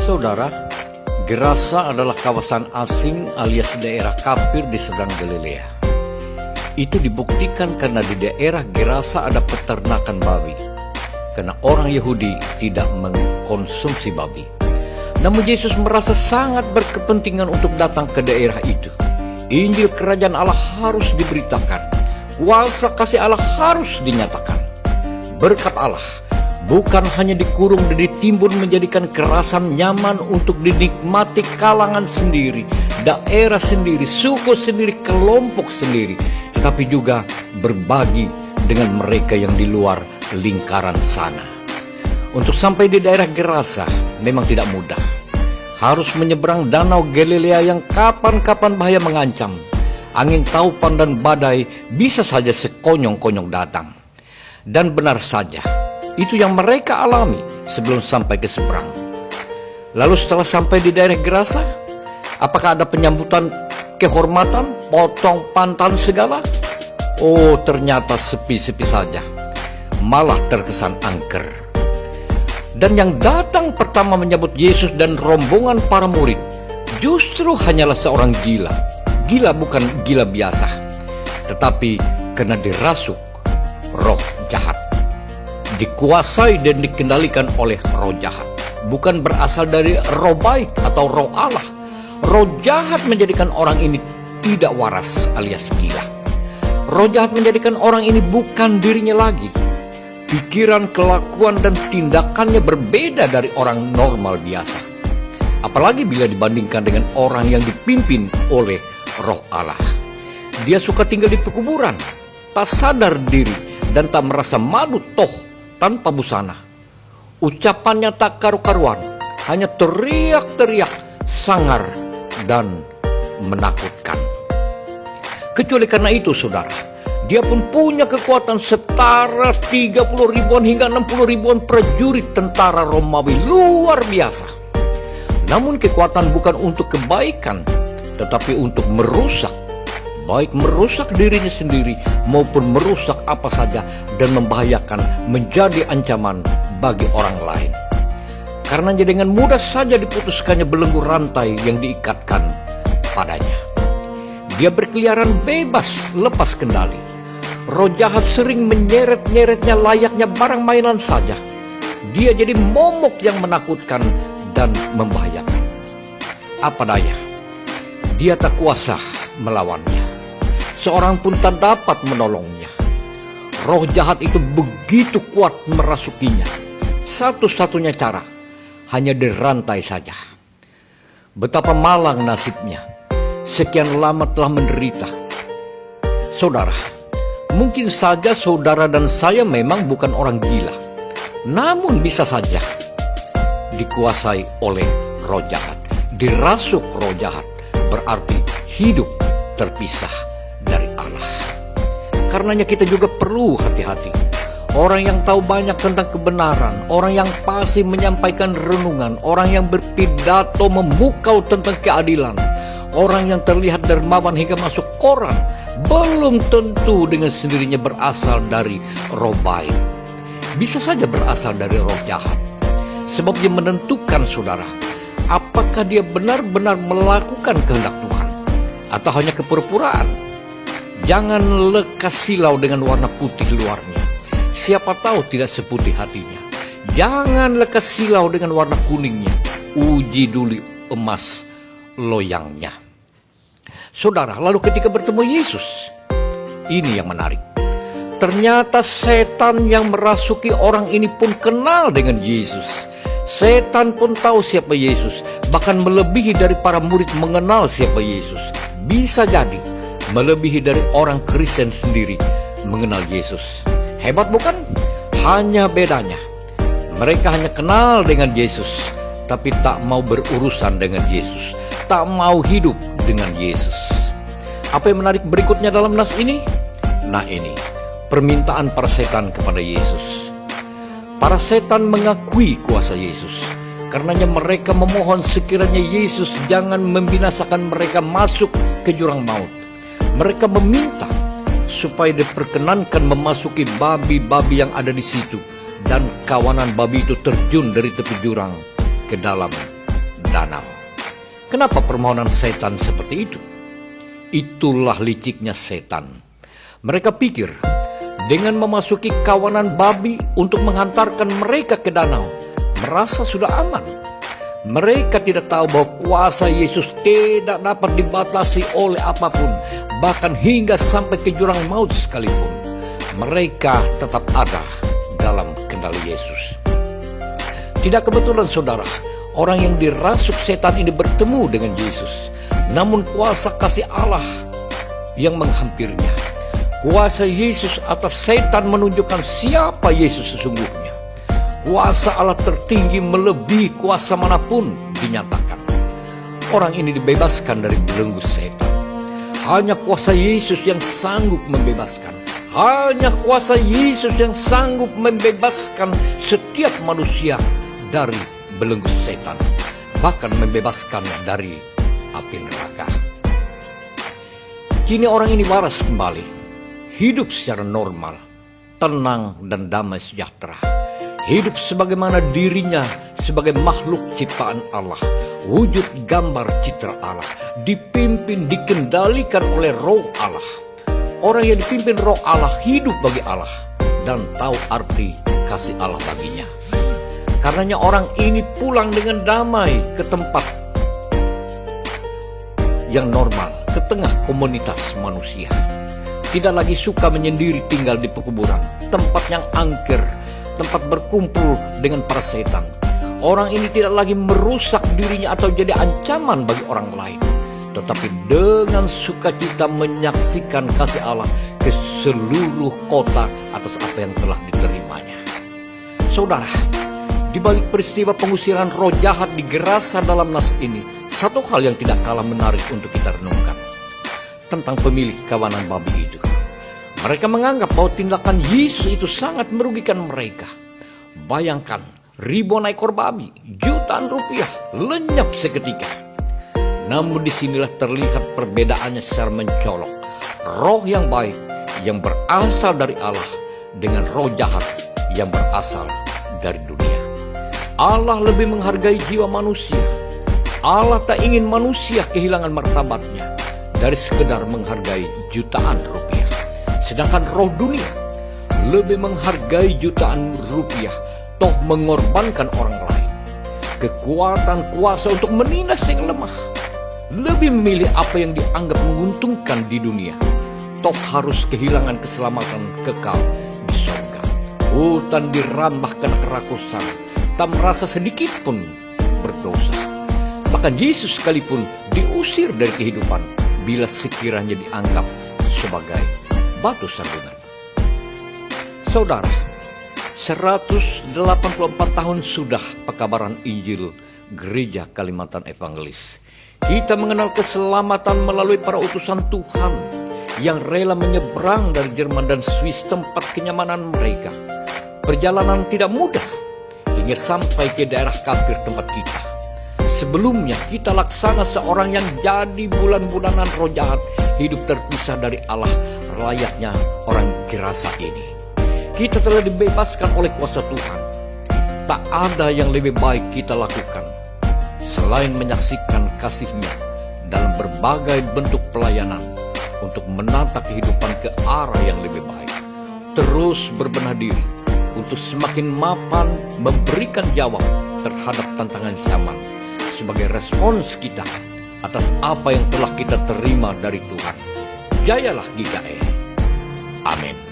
Saudara, Gerasa adalah kawasan asing alias daerah kafir di seberang Galilea. Itu dibuktikan karena di daerah Gerasa ada peternakan babi, karena orang Yahudi tidak mengkonsumsi babi. Namun Yesus merasa sangat berkepentingan untuk datang ke daerah itu. Injil kerajaan Allah harus diberitakan, kuasa kasih Allah harus dinyatakan. Berkat Allah bukan hanya dikurung dan ditimbun menjadikan kerasan nyaman untuk dinikmati kalangan sendiri, daerah sendiri, suku sendiri, kelompok sendiri, tetapi juga berbagi dengan mereka yang di luar lingkaran sana. Untuk sampai di daerah Gerasa memang tidak mudah. Harus menyeberang danau Galilea yang kapan-kapan bahaya mengancam. Angin taupan dan badai bisa saja sekonyong-konyong datang. Dan benar saja, itu yang mereka alami sebelum sampai ke seberang. Lalu setelah sampai di daerah Gerasa, apakah ada penyambutan kehormatan, potong pantan segala? Oh, ternyata sepi-sepi saja. Malah terkesan angker. Dan yang datang pertama menyambut Yesus dan rombongan para murid justru hanyalah seorang gila. Gila bukan gila biasa, tetapi karena dirasuk roh jahat, dikuasai dan dikendalikan oleh roh jahat. Bukan berasal dari roh baik atau roh Allah. Roh jahat menjadikan orang ini tidak waras alias gila. Roh jahat menjadikan orang ini bukan dirinya lagi. Pikiran, kelakuan, dan tindakannya berbeda dari orang normal biasa. Apalagi bila dibandingkan dengan orang yang dipimpin oleh roh Allah. Dia suka tinggal di pekuburan, tak sadar diri, dan tak merasa malu toh tanpa busana. Ucapannya tak karu-karuan, hanya teriak-teriak, sangar, dan menakutkan. Kecuali karena itu, saudara, dia pun punya kekuatan setara 30 ribuan hingga 60 ribuan prajurit tentara Romawi luar biasa. Namun kekuatan bukan untuk kebaikan, tetapi untuk merusak. Baik merusak dirinya sendiri maupun merusak apa saja dan membahayakan, menjadi ancaman bagi orang lain. Karena dengan mudah saja diputuskannya belenggu rantai yang diikatkan padanya. Dia berkeliaran bebas, lepas kendali. Roh jahat sering menyeret-nyeretnya layaknya barang mainan saja. Dia jadi momok yang menakutkan dan membahayakan. Apa daya, dia tak kuasa melawannya. Seorang pun tak dapat menolongnya. Roh jahat itu begitu kuat merasukinya. Satu-satunya cara hanya dirantai saja. Betapa malang nasibnya. Sekian lama telah menderita. Saudara, mungkin saja saudara dan saya memang bukan orang gila. Namun bisa saja dikuasai oleh roh jahat. Dirasuk roh jahat berarti hidup terpisah dari Allah. Karenanya kita juga perlu hati-hati. Orang yang tahu banyak tentang kebenaran, orang yang pasti menyampaikan renungan, orang yang berpidato memukau tentang keadilan, orang yang terlihat dermawan hingga masuk koran, belum tentu dengan sendirinya berasal dari roh baik. Bisa saja berasal dari roh jahat. Sebab dia menentukan, saudara, apakah dia benar-benar melakukan kehendak Tuhan atau hanya kepura-puraan. Jangan lekas silau dengan warna putih luarnya. Siapa tahu tidak seputih hatinya. Jangan lekas silau dengan warna kuningnya. Uji dulu emas loyangnya. Saudara, lalu ketika bertemu Yesus, ini yang menarik. Ternyata setan yang merasuki orang ini pun kenal dengan Yesus. Setan pun tahu siapa Yesus, bahkan melebihi dari para murid mengenal siapa Yesus. Bisa jadi melebihi dari orang Kristen sendiri mengenal Yesus. Hebat bukan? Hanya bedanya, mereka hanya kenal dengan Yesus, tapi tak mau berurusan dengan Yesus, tak mau hidup dengan Yesus. Apa yang menarik berikutnya dalam nas ini? Nah ini, permintaan para setan kepada Yesus. Para setan mengakui kuasa Yesus. Karenanya mereka memohon sekiranya Yesus jangan membinasakan mereka masuk ke jurang maut. Mereka meminta supaya diperkenankan memasuki babi-babi yang ada di situ, dan kawanan babi itu terjun dari tepi jurang ke dalam danau. Kenapa permohonan setan seperti itu? Itulah liciknya setan. Mereka pikir dengan memasuki kawanan babi untuk menghantarkan mereka ke danau, merasa sudah aman. Mereka tidak tahu bahwa kuasa Yesus tidak dapat dibatasi oleh apapun, bahkan hingga sampai ke jurang maut sekalipun. Mereka tetap ada dalam kendali Yesus. Tidak kebetulan saudara, orang yang dirasuk setan ini bertemu dengan Yesus. Namun kuasa kasih Allah yang menghampirinya. Kuasa Yesus atas setan menunjukkan siapa Yesus sesungguhnya. Kuasa Allah tertinggi melebihi kuasa manapun dinyatakan. Orang ini dibebaskan dari belenggu setan. Hanya kuasa Yesus yang sanggup membebaskan. Hanya kuasa Yesus yang sanggup membebaskan setiap manusia dari belenggu setan, bahkan membebaskannya dari api neraka. Kini orang ini waras kembali, hidup secara normal, tenang dan damai sejahtera. Hidup sebagaimana dirinya sebagai makhluk ciptaan Allah, wujud gambar citra Allah, dipimpin, dikendalikan oleh roh Allah. Orang yang dipimpin roh Allah hidup bagi Allah dan tahu arti kasih Allah baginya. Karenanya orang ini pulang dengan damai ke tempat yang normal, ke tengah komunitas manusia. Tidak lagi suka menyendiri tinggal di pekuburan, tempat yang angker, tempat berkumpul dengan para setan. Orang ini tidak lagi merusak dirinya atau jadi ancaman bagi orang lain, tetapi dengan sukacita menyaksikan kasih Allah ke seluruh kota atas apa yang telah diterimanya. Saudara, di balik peristiwa pengusiran roh jahat di Gerasa dalam nas ini, satu hal yang tidak kalah menarik untuk kita renungkan tentang pemilik kawanan babi itu. Mereka menganggap bahwa tindakan Yesus itu sangat merugikan mereka. Bayangkan, ribuan ekor babi, jutaan rupiah, lenyap seketika. Namun disinilah terlihat perbedaannya secara mencolok. Roh yang baik yang berasal dari Allah dengan roh jahat yang berasal dari dunia. Allah lebih menghargai jiwa manusia. Allah tak ingin manusia kehilangan martabatnya dari sekedar menghargai jutaan rupiah. Sedangkan roh dunia lebih menghargai jutaan rupiah, toh mengorbankan orang lain. Kekuatan kuasa untuk menindas yang lemah. Lebih memilih apa yang dianggap menguntungkan di dunia, toh harus kehilangan keselamatan kekal di surga. Hutan dirambah karena kerakusan, tak merasa sedikit pun berdosa. Bahkan Yesus sekalipun diusir dari kehidupan bila sekiranya dianggap sebagai batu sandungan. Saudara, 184 tahun sudah pekabaran Injil Gereja Kalimantan Evangelis. Kita mengenal keselamatan melalui para utusan Tuhan yang rela menyeberang dari Jerman dan Swiss tempat kenyamanan mereka. Perjalanan tidak mudah hingga sampai ke daerah kafir tempat kita. Sebelumnya kita laksana seorang yang jadi bulan-bulanan roh jahat, hidup terpisah dari Allah layaknya orang Gerasa ini. Kita telah dibebaskan oleh kuasa Tuhan. Tak ada yang lebih baik kita lakukan selain menyaksikan kasih-Nya dalam berbagai bentuk pelayanan untuk menata kehidupan ke arah yang lebih baik. Terus berbenah diri untuk semakin mapan memberikan jawab terhadap tantangan zaman sebagai respons kita atas apa yang telah kita terima dari Tuhan. Jayalah GKE. Amin.